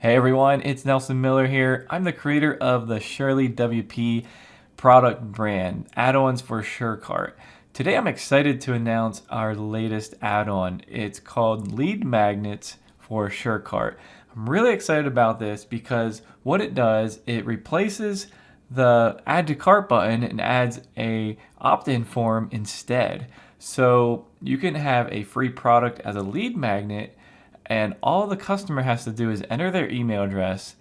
Hey everyone, it's Nelson Miller here. I'm the creator of the SurelyWP product brand, add-ons for SureCart. Today I'm excited to announce our latest add-on. It's called Lead Magnets for SureCart. I'm really excited about this because what it does, it replaces the add to cart button and adds a opt-in form instead. So you can have a free product as a lead magnet, and all the customer has to do is enter their email address,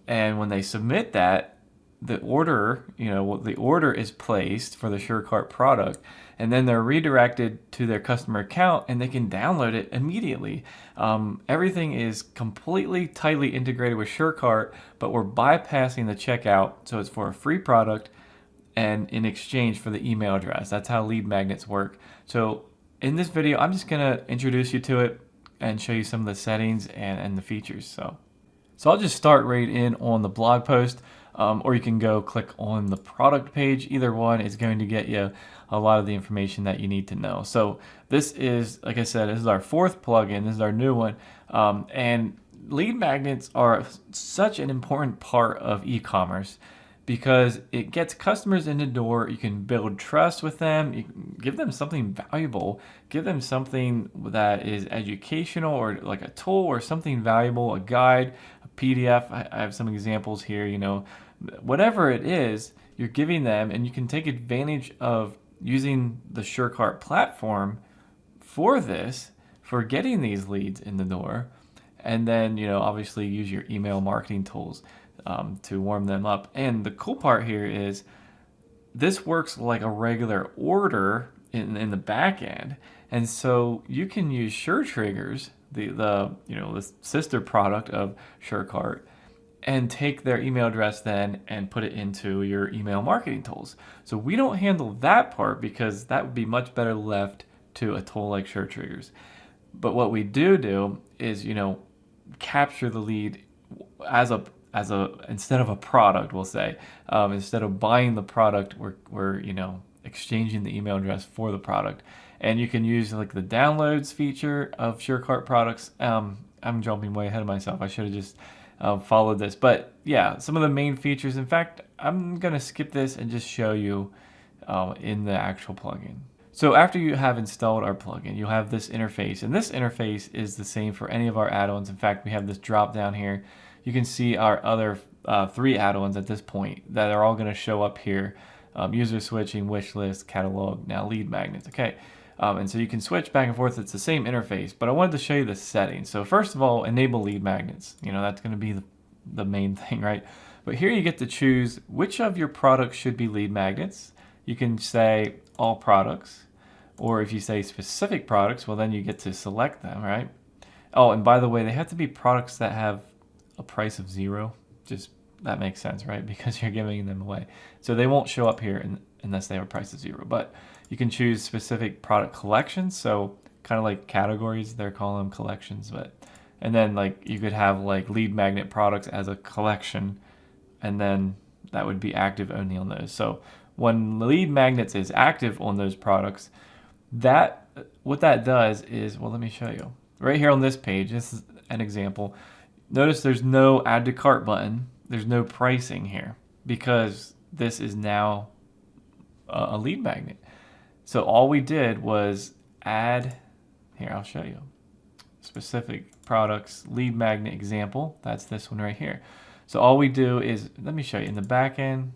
and when they submit that, the order, the order is placed for the SureCart product, and then they're redirected to their customer account and they can download it immediately. Everything is completely tightly integrated with SureCart, but we're bypassing the checkout, so it's for a free product and in exchange for the email address. That's how lead magnets work. So in this video, I'm just gonna introduce you to it and show you some of the settings and the features. So I'll just start right in on the blog post, or you can go click on the product page. Either one is going to get you a lot of the information that you need to know. So this is, like I said, this is our fourth plugin. This is our new one. And lead magnets are such an important part of e-commerce because it gets customers in the door. You can build trust with them. You can give them something valuable, give them something that is educational or like a tool or something valuable, a guide, a PDF. I have some examples here, whatever it is, you're giving them, and you can take advantage of using the SureCart platform for this, for getting these leads in the door. And then, obviously use your email marketing tools to warm them up. And the cool part here is this works like a regular order in the back end. And so you can use SureTriggers, the sister product of SureCart, and take their email address then and put it into your email marketing tools. So we don't handle that part because that would be much better left to a tool like SureTriggers. But what we do is, capture the lead as a instead of a product, we'll say, instead of buying the product, we're exchanging the email address for the product. And you can use like the downloads feature of SureCart products. I'm jumping way ahead of myself. I should have just followed this, but yeah, some of the main features. In fact, I'm gonna skip this and just show you in the actual plugin. So after you have installed our plugin, you'll have this interface, and this interface is the same for any of our add-ons. In fact, we have this drop down here. You can see our other 3 add-ons at this point that are all going to show up here. User switching, wish list, catalog, now lead magnets. Okay, and so you can switch back and forth. It's the same interface, but I wanted to show you the settings. So first of all, enable lead magnets. That's going to be the main thing, right? But here you get to choose which of your products should be lead magnets. You can say all products. Or if you say specific products, well, then you get to select them, right? Oh, and by the way, they have to be products that have a price of 0. Just that makes sense, right? Because you're giving them away. So they won't show up here unless they have a price of 0. But you can choose specific product collections. So kind of like categories, they're calling them collections. And then like you could have like lead magnet products as a collection, and then that would be active only on those. So when lead magnets is active on those products, what that does is, well, let me show you. Right here on this page, this is an example. Notice there's no add to cart button. There's no pricing here because this is now a lead magnet. So all we did was add, here, I'll show you. Specific products, lead magnet example. That's this one right here. So all we do is, let me show you in the back end.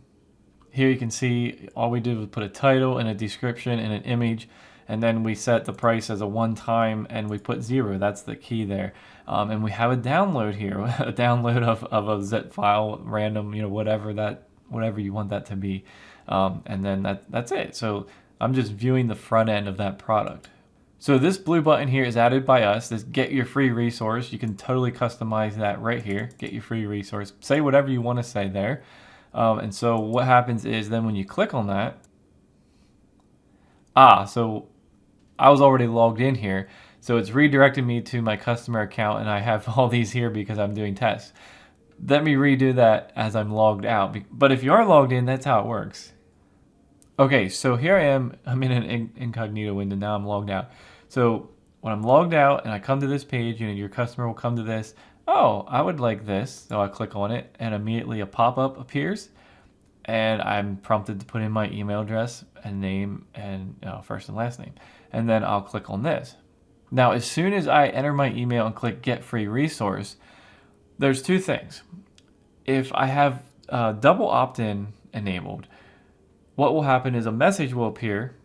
Here you can see all we did was put a title and a description and an image, and then we set the price as a one-time and we put 0. That's the key there. And we have a download here, a download of a zip file, random, whatever you want that to be. And then that's it. So I'm just viewing the front end of that product. So this blue button here is added by us, this get your free resource. You can totally customize that right here, get your free resource. Say whatever you want to say there. And so what happens is then when you click on that, so I was already logged in here. So it's redirecting me to my customer account, and I have all these here because I'm doing tests. Let me redo that as I'm logged out. But if you are logged in, that's how it works. Okay, so here I am. I'm in an incognito window. Now I'm logged out. So when I'm logged out and I come to this page, your customer will come to this. oh, I would like this. So I click on it and immediately a pop-up appears and I'm prompted to put in my email address and name and first and last name. And then I'll click on this. Now, as soon as I enter my email and click get free resource, there's two things. If I have double opt-in enabled, what will happen is a message will appear.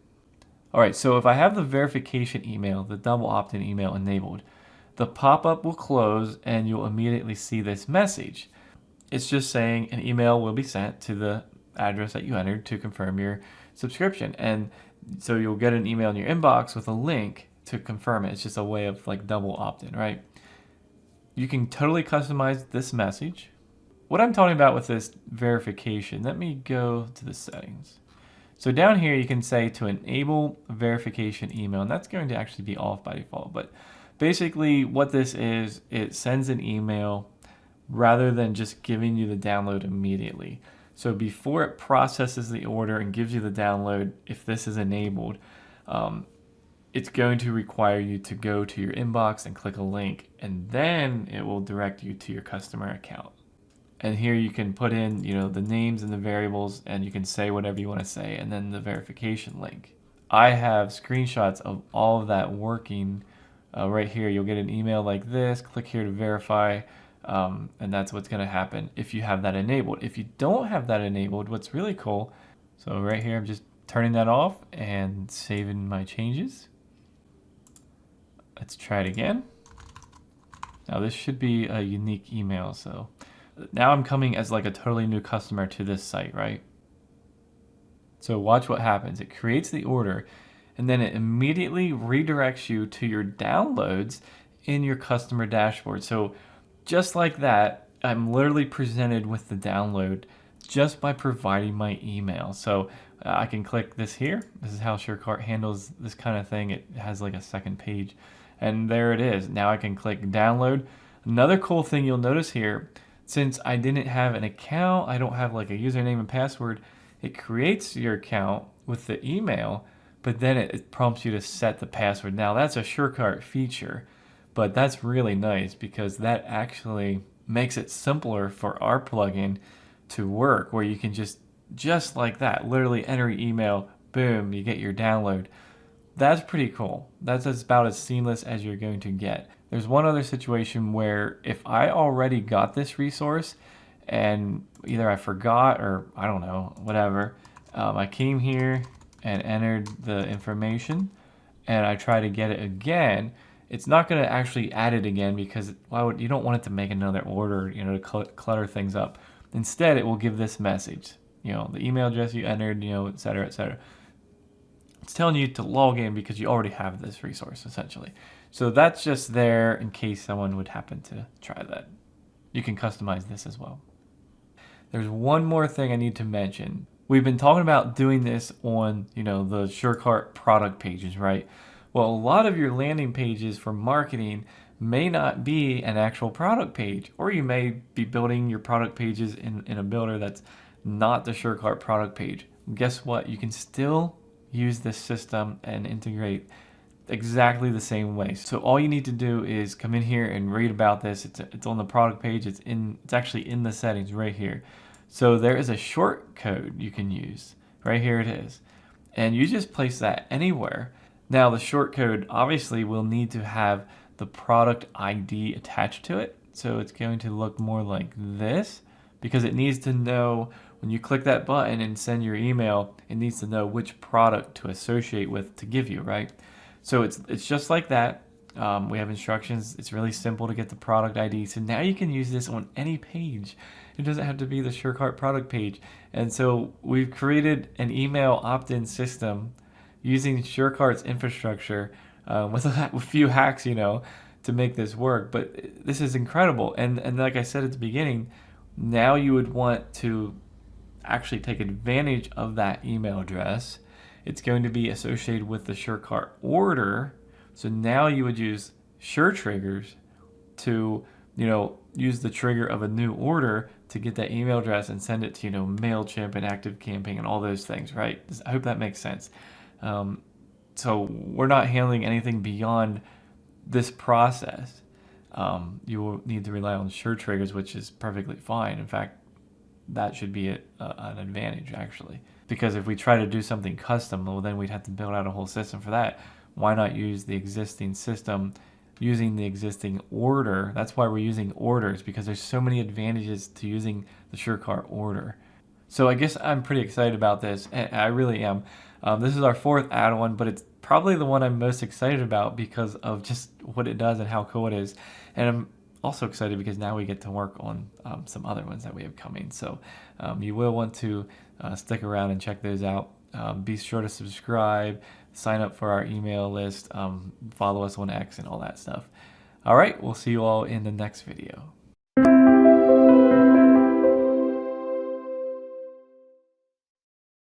All right, so if I have the verification email, the double opt-in email enabled, the pop-up will close and you'll immediately see this message. It's just saying an email will be sent to the address that you entered to confirm your subscription. And so you'll get an email in your inbox with a link to confirm it. It's just a way of like double opt-in, right? You can totally customize this message. What I'm talking about with this verification, let me go to the settings. So down here you can say to enable verification email, and that's going to actually be off by default. But basically what this is, it sends an email rather than just giving you the download immediately. So before it processes the order and gives you the download, if this is enabled, it's going to require you to go to your inbox and click a link, and then it will direct you to your customer account. And here you can put in, the names and the variables, and you can say whatever you want to say, and then the verification link. I have screenshots of all of that working right here. You'll get an email like this, click here to verify, and that's what's going to happen if you have that enabled. If you don't have that enabled, what's really cool, so right here I'm just turning that off and saving my changes. Let's try it again. Now this should be a unique email, so now I'm coming as like a totally new customer to this site, right? So watch what happens. It creates the order and then it immediately redirects you to your downloads in your customer dashboard. So just like that, I'm literally presented with the download just by providing my email. So I can click this here. This is how SureCart handles this kind of thing. It has like a second page. And there it is. Now I can click download. Another cool thing you'll notice here, since I didn't have an account, I don't have like a username and password, it creates your account with the email, but then it prompts you to set the password. Now that's a SureCart feature, but that's really nice because that actually makes it simpler for our plugin to work, where you can just like that, literally enter your email, boom, you get your download. That's pretty cool. That's about as seamless as you're going to get. There's one other situation where if I already got this resource and either I forgot or I don't know, whatever, I came here and entered the information and I try to get it again, it's not going to actually add it again because you don't want it to make another order, to clutter things up. Instead, it will give this message, the email address you entered, et cetera, et cetera. It's telling you to log in because you already have this resource, essentially. So that's just there in case someone would happen to try that. You can customize this as well. There's one more thing I need to mention. We've been talking about doing this on, the SureCart product pages, right? Well, a lot of your landing pages for marketing may not be an actual product page, or you may be building your product pages in a builder that's not the SureCart product page. Guess what? You can still use this system and integrate exactly the same way. So all you need to do is come in here and read about this. It's on the product page. It's actually in the settings right here. So there is a shortcode you can use. Right here it is. And you just place that anywhere. Now the shortcode obviously will need to have the product ID attached to it. So it's going to look more like this because it needs to know when you click that button and send your email, it needs to know which product to associate with to give you, right? So it's just like that. We have instructions. It's really simple to get the product ID. So now you can use this on any page. It doesn't have to be the SureCart product page. And so we've created an email opt-in system using SureCart's infrastructure with a few hacks, to make this work. But this is incredible. And like I said at the beginning, now you would want to actually take advantage of that email address. It's going to be associated with the SureCart order. So now you would use SureTriggers to, use the trigger of a new order to get that email address and send it to, MailChimp and ActiveCampaign and all those things, right? I hope that makes sense. So we're not handling anything beyond this process. you will need to rely on sure triggers, which is perfectly fine. In fact, that should be an advantage actually, because if we try to do something custom, well, then we'd have to build out a whole system for that. Why not use the existing system using the existing order? That's why we're using orders, because there's so many advantages to using the SureCart order. So I guess I'm pretty excited about this. I really am. This is our fourth add-on, but it's probably the one I'm most excited about because of just what it does and how cool it is. And I'm also excited because now we get to work on some other ones that we have coming. So you will want to stick around and check those out. Be sure to subscribe, sign up for our email list, follow us on X and all that stuff. All right, we'll see you all in the next video.